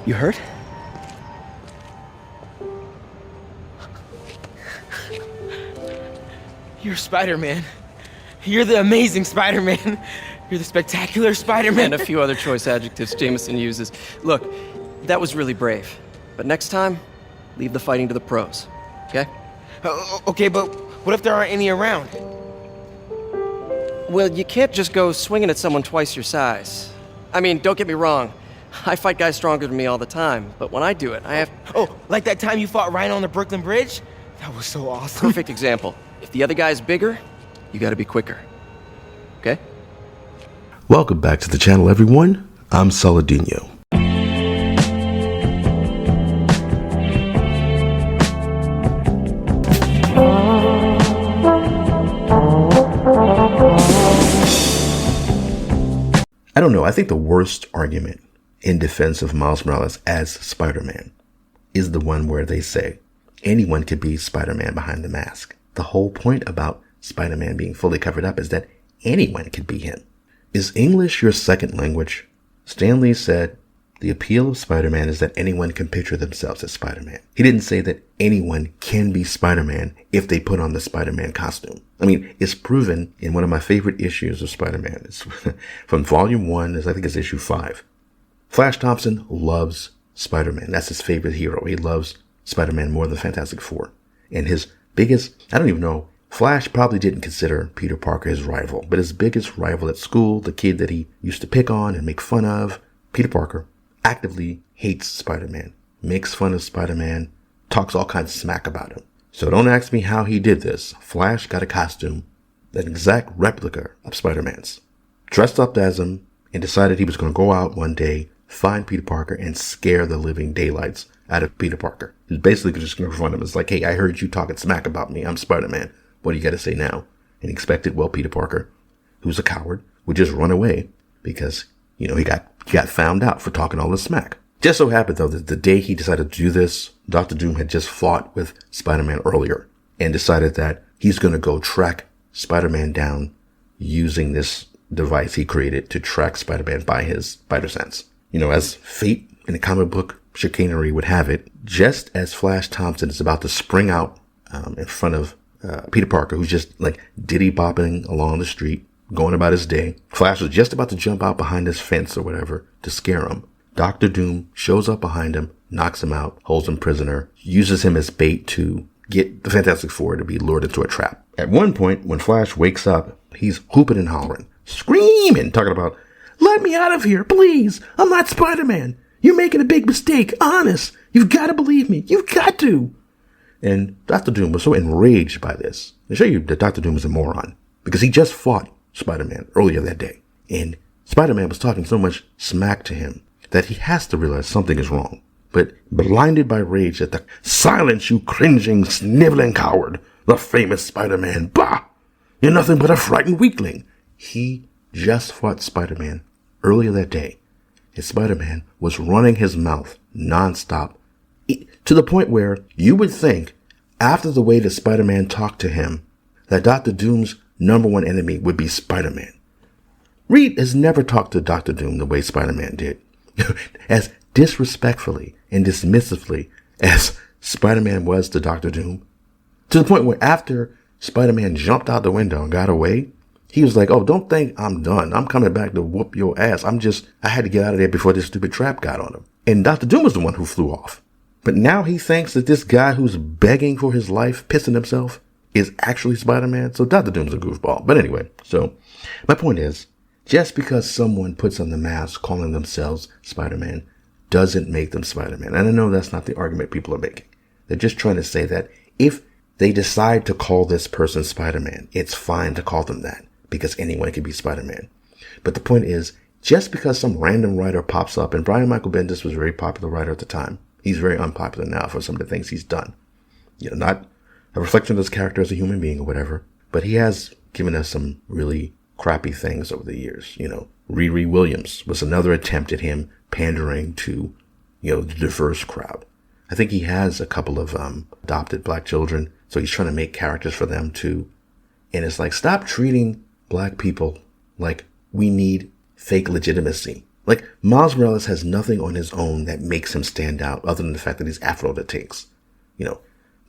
You hurt? You're Spider-Man. You're the amazing Spider-Man. You're the spectacular Spider-Man. And a few other choice adjectives Jameson uses. Look, that was really brave. But next time, leave the fighting to the pros, okay? Okay, but what if there aren't any around? Well, you can't just go swinging at someone twice your size. I mean, don't get me wrong. I fight guys stronger than me all the time, but when I do it, I have... Oh, like that time you fought Rhino on the Brooklyn Bridge? That was so awesome. Perfect example. If the other guy's bigger, you gotta be quicker. Okay? Welcome back to the channel, everyone. I'm Saladino. I don't know, I think the worst argument in defense of Miles Morales as Spider-Man is the one where they say anyone could be Spider-Man behind the mask. The whole point about Spider-Man being fully covered up is that anyone could be him. Is English your second language? Stan Lee said the appeal of Spider-Man is that anyone can picture themselves as Spider-Man. He didn't say that anyone can be Spider-Man if they put on the Spider-Man costume. I mean, it's proven in one of my favorite issues of Spider-Man. It's from Volume 1, I think it's issue 5. Flash Thompson loves Spider-Man. That's his favorite hero. He loves Spider-Man more than Fantastic Four. And his biggest, I don't even know, Flash probably didn't consider Peter Parker his rival, but his biggest rival at school, the kid that he used to pick on and make fun of, Peter Parker, actively hates Spider-Man, makes fun of Spider-Man, talks all kinds of smack about him. So don't ask me how he did this. Flash got a costume, an exact replica of Spider-Man's, dressed up as him, and decided he was going to go out one day, find Peter Parker, and scare the living daylights out of Peter Parker. He's basically just going to confront him. It's like, hey, I heard you talking smack about me. I'm Spider-Man. What do you got to say now? And he expected, well, Peter Parker, who's a coward, would just run away because, you know, he got found out for talking all this smack. Just so happened, though, that the day he decided to do this, Dr. Doom had just fought with Spider-Man earlier and decided that he's going to go track Spider-Man down using this device he created to track Spider-Man by his spider sense. You know, as fate in the comic book chicanery would have it, just as Flash Thompson is about to spring out in front of Peter Parker, who's just like diddy bopping along the street, going about his day. Flash was just about to jump out behind his fence or whatever to scare him. Dr. Doom shows up behind him, knocks him out, holds him prisoner, uses him as bait to get the Fantastic Four to be lured into a trap. At one point, when Flash wakes up, he's whooping and hollering, screaming, talking about, let me out of here, please. I'm not Spider-Man. You're making a big mistake. Honest. You've got to believe me. You've got to. And Dr. Doom was so enraged by this. They show you that Dr. Doom is a moron because he just fought Spider-Man earlier that day. And Spider-Man was talking so much smack to him that he has to realize something is wrong. But blinded by rage at the silence, you cringing, sniveling coward, the famous Spider-Man, bah! You're nothing but a frightened weakling. He just fought Spider-Man earlier that day. And Spider-Man was running his mouth nonstop to the point where you would think, after the way that Spider-Man talked to him, that Dr. Doom's number one enemy would be Spider-Man. Reed has never talked to Dr. Doom the way Spider-Man did. As disrespectfully and dismissively as Spider-Man was to Dr. Doom. To the point where after Spider-Man jumped out the window and got away, he was like, oh, don't think I'm done. I'm coming back to whoop your ass. I had to get out of there before this stupid trap got on him. And Dr. Doom was the one who flew off. But now he thinks that this guy who's begging for his life, pissing himself, is actually Spider-Man. So Dr. Doom's a goofball. But anyway, so my point is, just because someone puts on the mask calling themselves Spider-Man doesn't make them Spider-Man. And I know that's not the argument people are making. They're just trying to say that if they decide to call this person Spider-Man, it's fine to call them that because anyone can be Spider-Man. But the point is, just because some random writer pops up, and Brian Michael Bendis was a very popular writer at the time. He's very unpopular now for some of the things he's done. You know, not a reflection of his character as a human being or whatever, but he has given us some really crappy things over the years. You know, Riri Williams was another attempt at him pandering to, you know, the diverse crowd. I think he has a couple of adopted black children, so he's trying to make characters for them too. And it's like, stop treating black people like we need fake legitimacy. Like, Miles Morales has nothing on his own that makes him stand out other than the fact that he's Afro to takes. You know,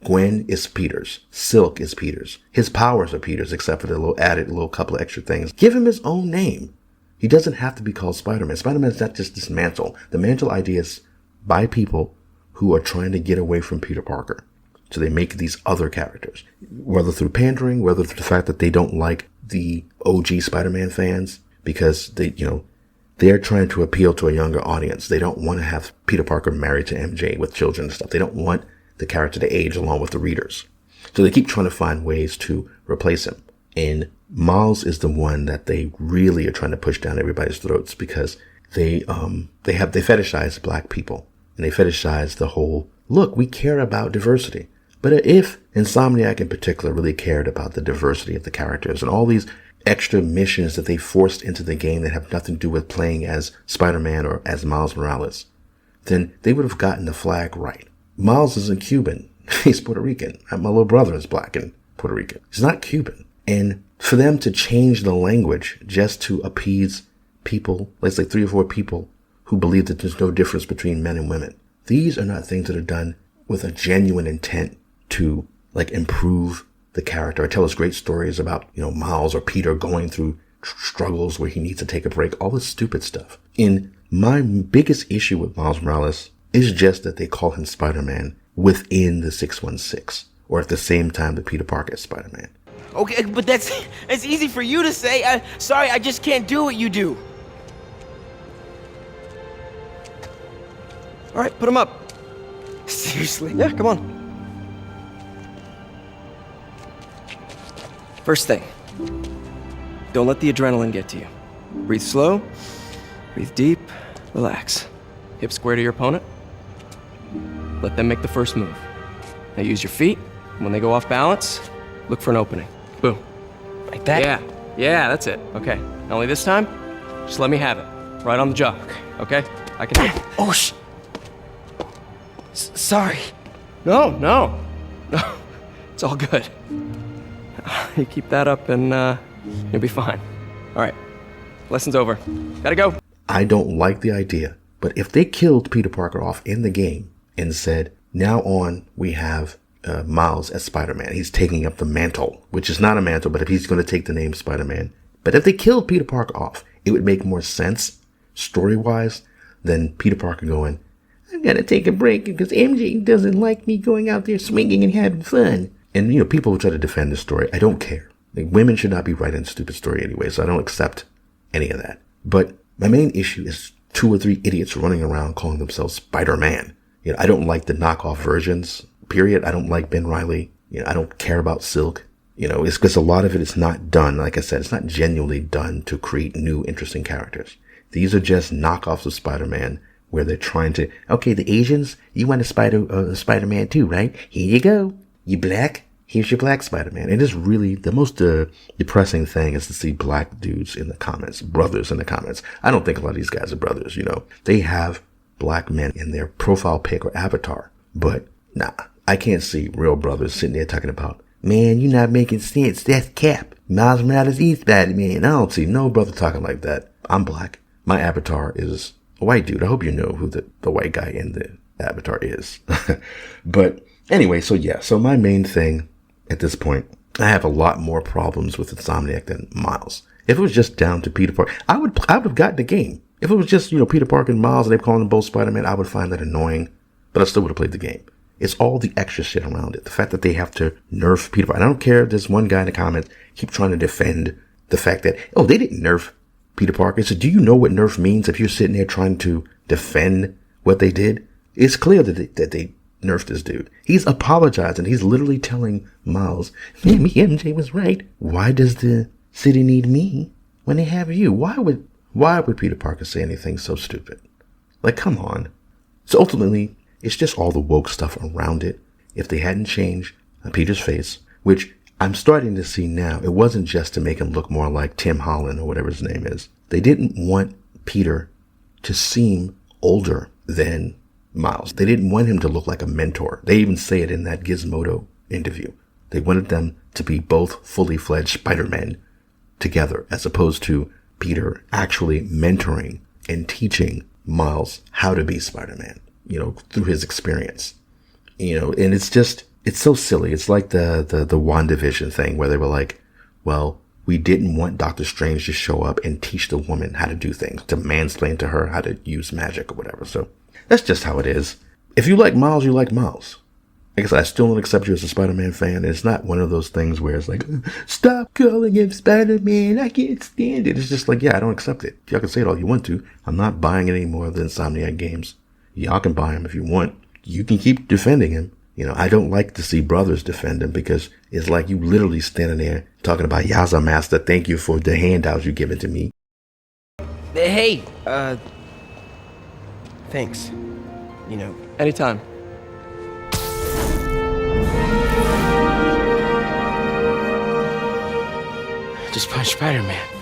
Gwen is Peter's. Silk is Peter's. His powers are Peter's, except for the little couple of extra things. Give him his own name. He doesn't have to be called Spider-Man. Spider-Man is not just this mantle. The mantle idea is by people who are trying to get away from Peter Parker. So they make these other characters, whether through pandering, whether through the fact that they don't like the OG Spider-Man fans because they're trying to appeal to a younger audience. They don't want to have Peter Parker married to MJ with children and stuff. They don't want the character to age along with the readers. So they keep trying to find ways to replace him. And Miles is the one that they really are trying to push down everybody's throats because they fetishize black people. And they fetishize the whole, look, we care about diversity. But if Insomniac in particular really cared about the diversity of the characters and all these extra missions that they forced into the game that have nothing to do with playing as Spider-Man or as Miles Morales, then they would have gotten the flag right. Miles isn't Cuban. He's Puerto Rican. My little brother is black and Puerto Rican. He's not Cuban. And for them to change the language just to appease people, let's say 3 or 4 people who believe that there's no difference between men and women, these are not things that are done with a genuine intent to improve the character or tell us great stories about, Miles or Peter going through struggles where he needs to take a break, all this stupid stuff. And my biggest issue with Miles Morales is just that they call him Spider-Man within the 616 or at the same time that Peter Parker is Spider-Man. Okay, but that's easy for you to say. Sorry, I just can't do what you do. All right, put him up. Seriously? Yeah, come on. First thing, don't let the adrenaline get to you. Breathe slow, breathe deep, relax. Hip square to your opponent. Let them make the first move. Now use your feet. When they go off balance, look for an opening. Boom. Like that? Yeah, that's it. Okay, only this time, just let me have it. Right on the jaw. Okay? I can hit. Oh, sorry. No. It's all good. You keep that up and you'll be fine. All right, lesson's over. Gotta go. I don't like the idea, but if they killed Peter Parker off in the game and said, now on we have Miles as Spider-Man, he's taking up the mantle, which is not a mantle, but if he's going to take the name Spider-Man. But if they killed Peter Parker off, it would make more sense story-wise than Peter Parker going, I gotta take a break because MJ doesn't like me going out there swinging and having fun. And, people will try to defend this story. I don't care. Women should not be writing a stupid story anyway, so I don't accept any of that. But my main issue is 2 or 3 idiots running around calling themselves Spider-Man. I don't like the knockoff versions, period. I don't like Ben Reilly. I don't care about Silk. It's because a lot of it is not done. Like I said, it's not genuinely done to create new, interesting characters. These are just knockoffs of Spider-Man where they're trying to, okay, the Asians, you want a Spider-Man too, right? Here you go. You black? Here's your black Spider-Man. It is really the most depressing thing is to see black dudes in the comments, brothers in the comments. I don't think a lot of these guys are brothers, They have black men in their profile pic or avatar. But nah, I can't see real brothers sitting there talking about, man, you're not making sense. That's Cap. Miles Morales is Spider-Man. I don't see no brother talking like that. I'm black. My avatar is a white dude. I hope you know who the white guy in the avatar is. But anyway, so my main thing at this point, I have a lot more problems with Insomniac than Miles. If it was just down to Peter Parker, I would have gotten the game. If it was just, Peter Parker and Miles and they're calling them both Spider-Man, I would find that annoying, but I still would have played the game. It's all the extra shit around it. The fact that they have to nerf Peter Parker. I don't care if there's one guy in the comments keep trying to defend the fact that, they didn't nerf Peter Parker. So do you know what nerf means if you're sitting there trying to defend what they did? It's clear that they nerfed this dude. He's apologizing. He's literally telling Miles, maybe MJ was right. Why does the city need me when they have you? Why would Peter Parker say anything so stupid? Come on. So ultimately, it's just all the woke stuff around it. If they hadn't changed Peter's face, which I'm starting to see now, it wasn't just to make him look more like Tim Holland or whatever his name is. They didn't want Peter to seem older than Miles. They didn't want him to look like a mentor. They even say it in that Gizmodo interview. They wanted them to be both fully fledged Spider-Men together, as opposed to Peter actually mentoring and teaching Miles how to be Spider-Man, through his experience. And it's so silly. It's like the WandaVision thing where they were like, well, we didn't want Doctor Strange to show up and teach the woman how to do things, to mansplain to her how to use magic or whatever. So that's just how it is. If you like Miles, you like Miles. Like I said, I still don't accept you as a Spider-Man fan. It's not one of those things where it's like, stop calling him Spider-Man, I can't stand it. It's just like, yeah, I don't accept it. Y'all can say it all you want to. I'm not buying any more of the Insomniac games. Y'all can buy him if you want. You can keep defending him. I don't like to see brothers defend him because it's like you literally standing there talking about, Yaza Master, thank you for the handouts you given to me. Hey, thanks. Anytime. Just punch Spider-Man.